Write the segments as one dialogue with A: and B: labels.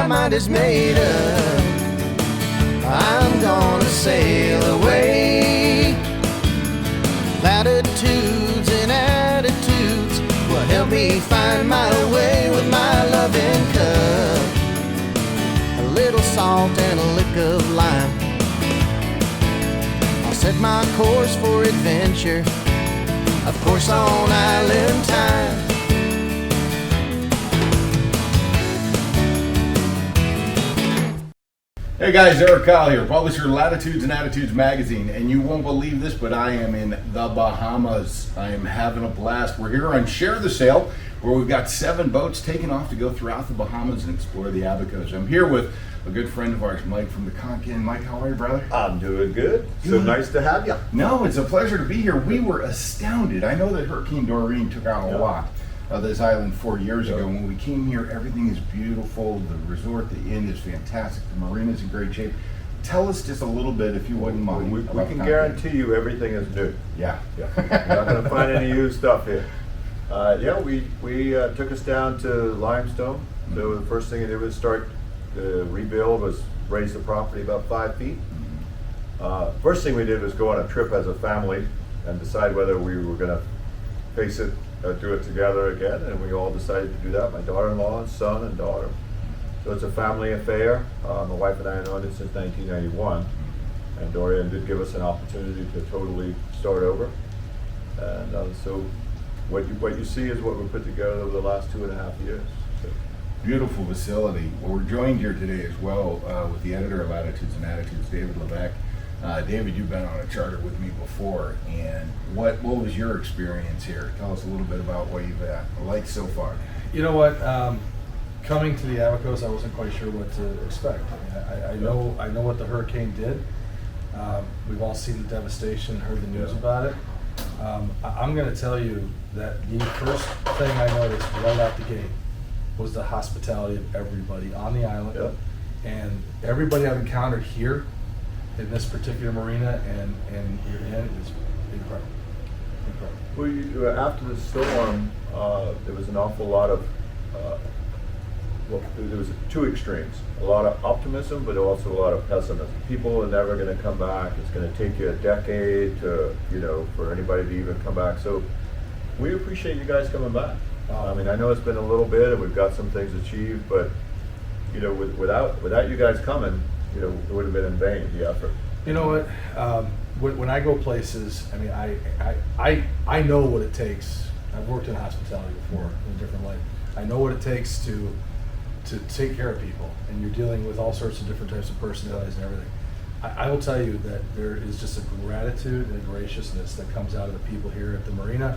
A: my mind is made up. I'm gonna sail away. Latitudes and attitudes will help me find my way with my loving cup. A little salt and a lick of lime. I'll set my course for adventure, of course on island time.
B: Hey guys, Eric Kyle here, publisher of Latitudes and Attitudes magazine, and you won't believe this, but I am in the Bahamas. I am having a blast. We're here on Share the Sail, where we've got 7 boats taking off to go throughout the Bahamas and explore the Abacos. I'm here with a good friend of ours, Mike from the Conch. Mike, how are you, brother?
C: I'm doing good. So nice to have you.
B: No, it's a pleasure to be here. We were astounded. I know that Hurricane Doreen took out a lot of this island 4 years ago. When we came here, everything is beautiful. The resort, the inn is fantastic. The marina is in great shape. Tell us just a little bit, if you wouldn't mind.
C: We can guarantee you everything is new.
B: Yeah.
C: You're not going to find any used stuff here. We took us down to limestone. So the first thing they did was start the rebuild, was raise the property about 5 feet. First thing we did was go on a trip as a family and decide whether we were going to face it, do it together again, and we all decided to do that. My daughter-in-law and son and daughter. So it's a family affair. My wife and I have known it since 1991, and Dorian did give us an opportunity to totally start over. And so what you see is what we put together over the last 2.5 years. So.
B: Beautiful facility. Well, we're joined here today as well with the editor of Latitudes and Attitudes, David Levesque. David, you've been on a charter with me before, and what was your experience here? Tell us a little bit about what you've liked so far.
D: You know what? Coming to the Abacos, I wasn't quite sure what to expect. I know what the hurricane did. We've all seen the devastation, heard the news about it. I'm going to tell you that the first thing I noticed right out the gate was the hospitality of everybody on the island, and everybody I've encountered here in this particular marina and you're in is incredible.
C: Well, after the storm, there was an awful lot of, there was 2 extremes. A lot of optimism, but also a lot of pessimism. People are never going to come back. It's going to take you a decade to, for anybody to even come back. So we appreciate you guys coming back. I mean, I know it's been a little bit, and we've got some things achieved, but without you guys coming, it would have been in vain, the effort.
D: You know what? When I go places, I mean, I know what it takes. I've worked in hospitality before in a different life. I know what it takes to take care of people, and you're dealing with all sorts of different types of personalities and everything. I will tell you that there is just a gratitude and a graciousness that comes out of the people here at the marina.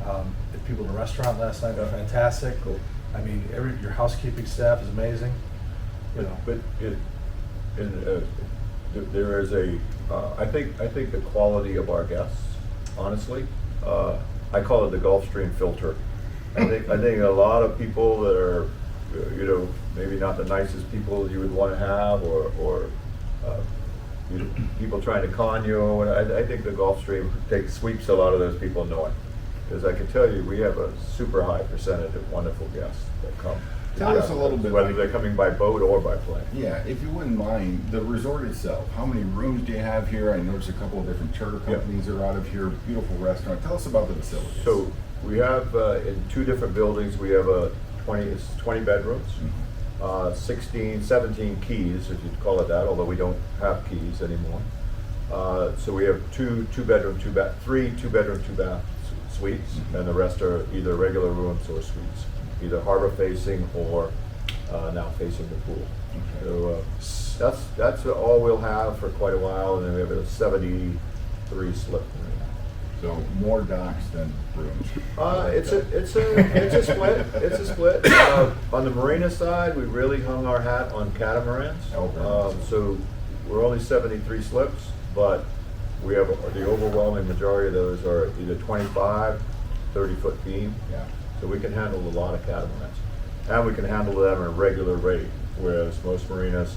D: The people in the restaurant last night were fantastic.
C: Cool.
D: I mean, your housekeeping staff is amazing.
C: There is I think the quality of our guests, honestly, I call it the Gulf Stream filter. I think a lot of people that are, maybe not the nicest people you would want to have, or people trying to con you. And I think the Gulf Stream sweeps a lot of those people north. Because I can tell you, we have a super high percentage of wonderful guests that come.
B: Tell us a little bit,
C: whether they're coming by boat or by plane.
B: Yeah, if you wouldn't mind, the resort itself, how many rooms do you have here? I noticed a couple of different charter companies are out of here, beautiful restaurant. Tell us about the facilities.
C: So we have in 2 different buildings, we have 20 bedrooms, 17 keys, if you'd call it that, although we don't have keys anymore. So we have 3 2-bedroom, 2-bath suites, and the rest are either regular rooms or suites, either harbor facing or now facing the pool. Okay. So that's all we'll have for quite a while, and then we have a 73 slip.
B: So more docks than rooms.
C: It's a split. It's a split. On the marina side, we really hung our hat on catamarans. So we're only 73 slips, but we have the overwhelming majority of those are either 25, 30-foot beam.
B: Yeah.
C: So we can handle a lot of catamarans, and we can handle them at a regular rate. Whereas most marinas,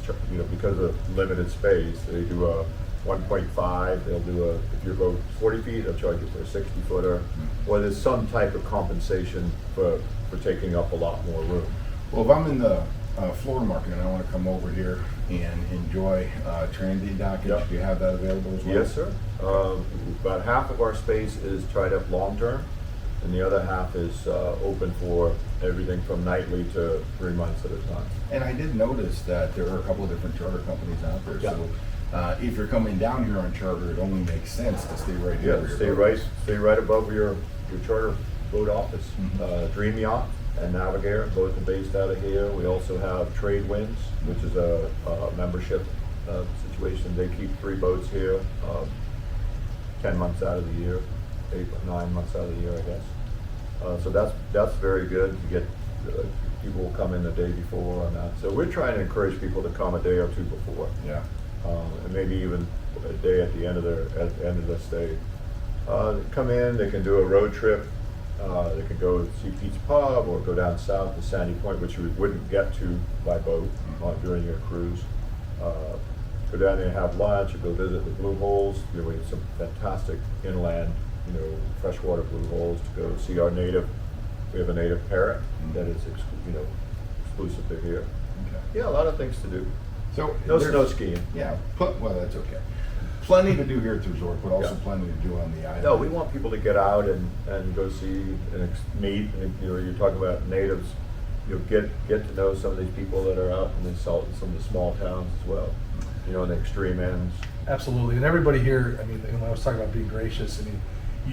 C: because of limited space, they do a 1.5. They'll do if you go 40 feet, they'll charge you for a 60-footer, or there's some type of compensation for taking up a lot more room.
B: Well, if I'm in the Florida market and I want to come over here and enjoy transient dockage,
C: Yeah.
B: do you have that available as well?
C: Yes, sir. About half of our space is tied up long-term, and the other half is open for everything from nightly to 3 months at a time.
B: And I did notice that there are a couple of different charter companies out there.
C: Yeah.
B: So if you're coming down here on charter, it only makes sense to stay right here.
C: Yeah,
B: where your boat is.
C: stay right above your charter boat office.
B: Mhm.
C: Dream Yacht and Navigator, both are based out of here. We also have Trade Winds, which is a membership situation. They keep 3 boats here, 10 months out of the year, 8, 9 months out of the year, I guess. So that's very good. You get people will come in the day before on that. So we're trying to encourage people to come a day or two before,
B: Yeah.
C: and maybe even a day at the end of their stay. Come in, they can do a road trip. They could go see Pete's Pub or go down south to Sandy Point, which you wouldn't get to by boat during your cruise. Go down there and have lunch, or go visit the blue holes. We have some fantastic inland, freshwater blue holes to go see our native. We have a native parrot that is, exclusive to here.
B: Okay.
C: Yeah, a lot of things to do.
B: So
C: No
B: there's-
C: snow skiing.
B: Yeah, well, that's okay. Plenty to do here at the resort, but also
C: Yeah.
B: plenty to do on the island.
C: No, we want people to get out and go see and meet. And, you're talking about natives. Get to know some of these people that are out in some of the small towns as well. In the extreme ends.
D: Absolutely, and everybody here, I mean, and when I was talking about being gracious, I mean,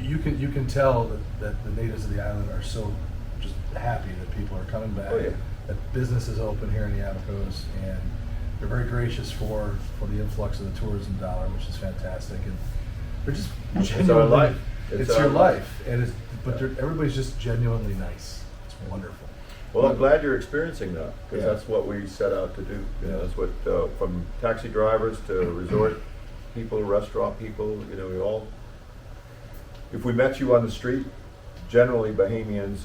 D: you can tell that the natives of the island are so just happy that people are coming back,
C: Oh, yeah.
D: that business is open here in the Abacos, and they're very gracious for the influx of the tourism dollar, which is fantastic, and they're just
C: It's our
D: genuinely,
C: life.
D: it's
C: our
D: your life, and everybody's just genuinely nice. It's wonderful.
C: Well, I'm glad you're experiencing that, because
B: Yeah.
C: that's what we set out to do. That's what, from taxi drivers to resort people, restaurant people, we all, if we met you on the street, generally Bahamians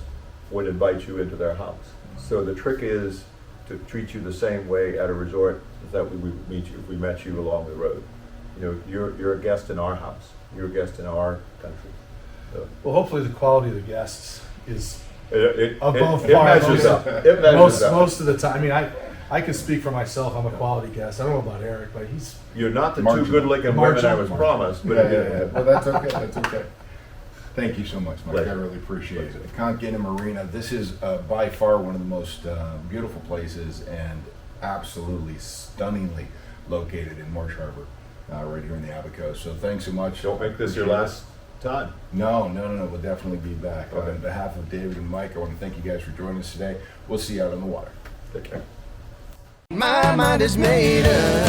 C: would invite you into their house. So the trick is to treat you the same way at a resort as that we would meet you if we met you along the road. You're a guest in our house. You're a guest in our country. So
D: Well, hopefully the quality of the guests is
C: it
D: above
C: it
D: par
C: measures
D: most-
C: up. It measures up.
D: most of the time. I mean, I can speak for myself. I'm a quality guest. I don't know about Eric, but he's
C: You're not the
B: Marginal.
C: two good-looking women I was
B: Marginal.
C: promised, but
B: Yeah. Well, that's okay. That's okay. Thank you so much, Mike.
C: Pleasure.
B: I really appreciate it. Conch and Marina. This is by far one of the most beautiful places and absolutely stunningly located in Marsh Harbor, right here in the Abacos. So thanks so much.
C: Don't make this your
B: Appreciate it.
C: last time.
B: No. We'll definitely be back.
C: Okay.
B: On behalf of David and Mike, I want to thank you guys for joining us today. We'll see you out on the water.
C: Take care.
A: My mind is made up.